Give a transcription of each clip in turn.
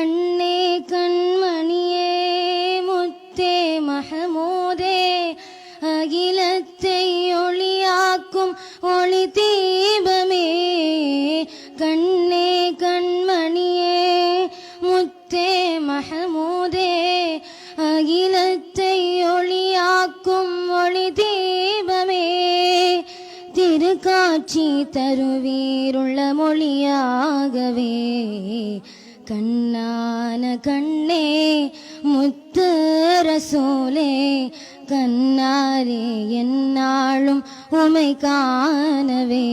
கண்ணே கண்மணியே முத்தே மஹமூதே அகிலத்தை ஒளியாக்கும் ஒளி தீபமே கண்ணே கண்மணியே முத்தே மஹமூதே அகிலத்தை ஒளியாக்கும் ஒளி தீபமே திருக்காட்சி தருவீருள்ள மொழியாகவே கண்ணான கண்ணே முத்து ரசூலே கண்ணாரே என்னாலும் உமை காணவே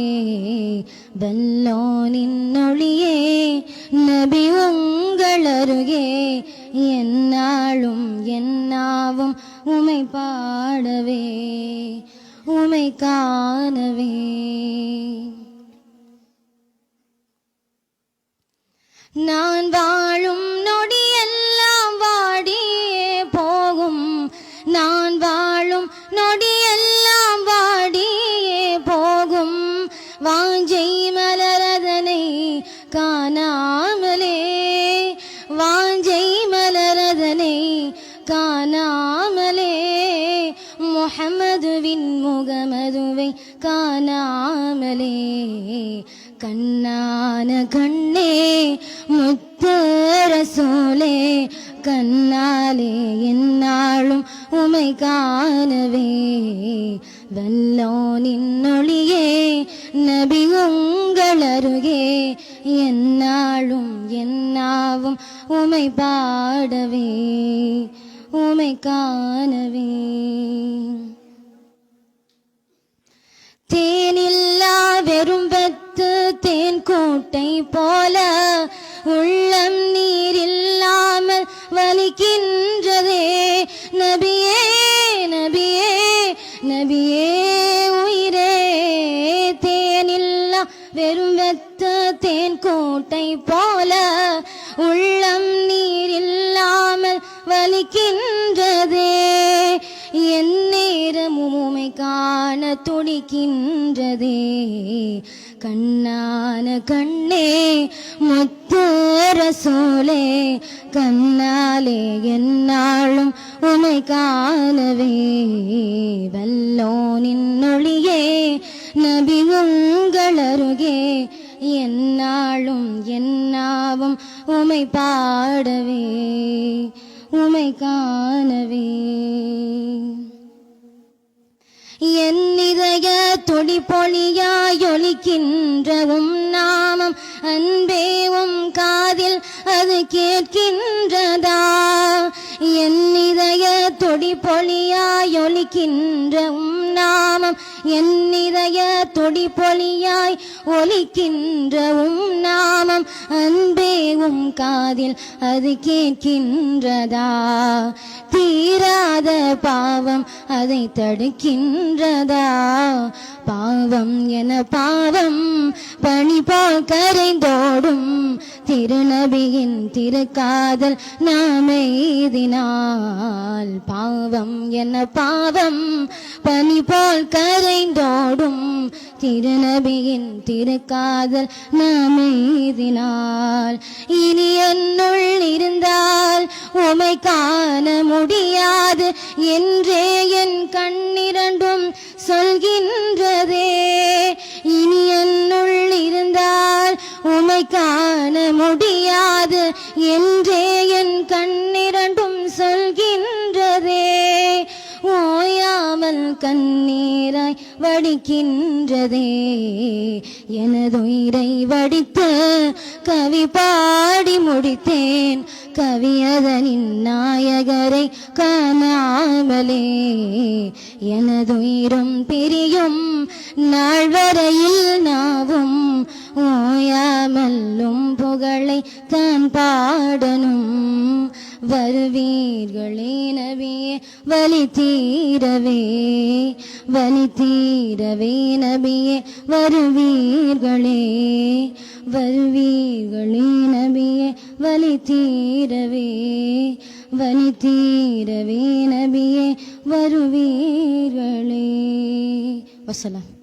வல்லோனின் ஒளியே நபி உங்களருகே என்னாலும் என்னாவும் உமை பாடவே உமை காணவே நான் வாழும் நொடியெல்லாம் வாடியே போகும் நான் வாழும் நொடியெல்லாம் வாடியே போகும் வாஞ்சை மலரதனை காணாமலே வாஞ்சை மலரதனை காணாமலே முஹம்மதுவின் முகமதுவை காணாமலே கண்ணான கண்ணே முத்து ரசூலே கண்ணாலே என்னாலும் உமை காணவே வல்லோனின் ஒளியே நபி உங்களருகே என்னாலும் என்னாவும் உமை பாடவே உமை காணவே தேனில்லா வெறும் பத்து தேன் கூட்டை போல உள்ளம் நீரில்லாமல் வலிக்கின்றதே நபியே நபியே நபியே உயிரே தேனில்லா வெறும் வெத்து தேன் கூட்டை போல உள்ளம் நீரில்லாமல் வலிக்கின்றதே என் நேரமும் உமை காண துடிக்கின்றதே கண்ணான கண்ணே முத்து ரசூலே கண்ணாலே என்னாலும் உமை காணவே வல்லோனின் ஒளியே நபி உங்களருகே என்னாலும் என்னாவும் உமை பாடவே உமை காணவே என் இதய துடிப்பொழியாய் ஒலிக்கின்ற நாமம் அன்பேவும் காதில் அது கேட்கின்றதா என் இதய துடிப்பொழியாய் ஒலிக்கின்ற நாமம் என் இதய துடிப்பொழியாய் ஒலிக்கின்ற நாமம் அன்பேவும் காதில் அது கேட்கின்றதா தீராத பாவம் அதை தடுக்கின்றதா பாவம் என பாவம் பனி போல் கரைந்தோடும் திருநபியின் திருக்காதல் நாம் எய்தினால் பாவம் என பாவம் பனி போல் கரைந்தோடும் திருநபியின் திருக்காதல் நாம் எய்தினால் இனி என்னுள் இருந்தால் உமை காண முடியாது என்றே என் கண்ணிரண்டும் சொல்கின்றதே இனி என்னுள் இருந்தால் உமை காண முடியாது என்றே என் கண்ணிரண்டும் சொல்கின்றதே ஓயாமல் கண்ணீராய் வடிக்கின்றதே எனதுயிரை வடித்து கவி பாடி முடித்தேன் கவியதனின் நாயகரை காணாமலே எனதுயிரும் பிரியும் நாள் வரையில் நாவும் ஓயாமல்லும் புகழை தான் பாடனும் வருவீர்களே நபியே வலி தீரவே நபியே வருவீர்களே நபியே வலி தீரவே நபியே வருவீர்களே வசலாம்.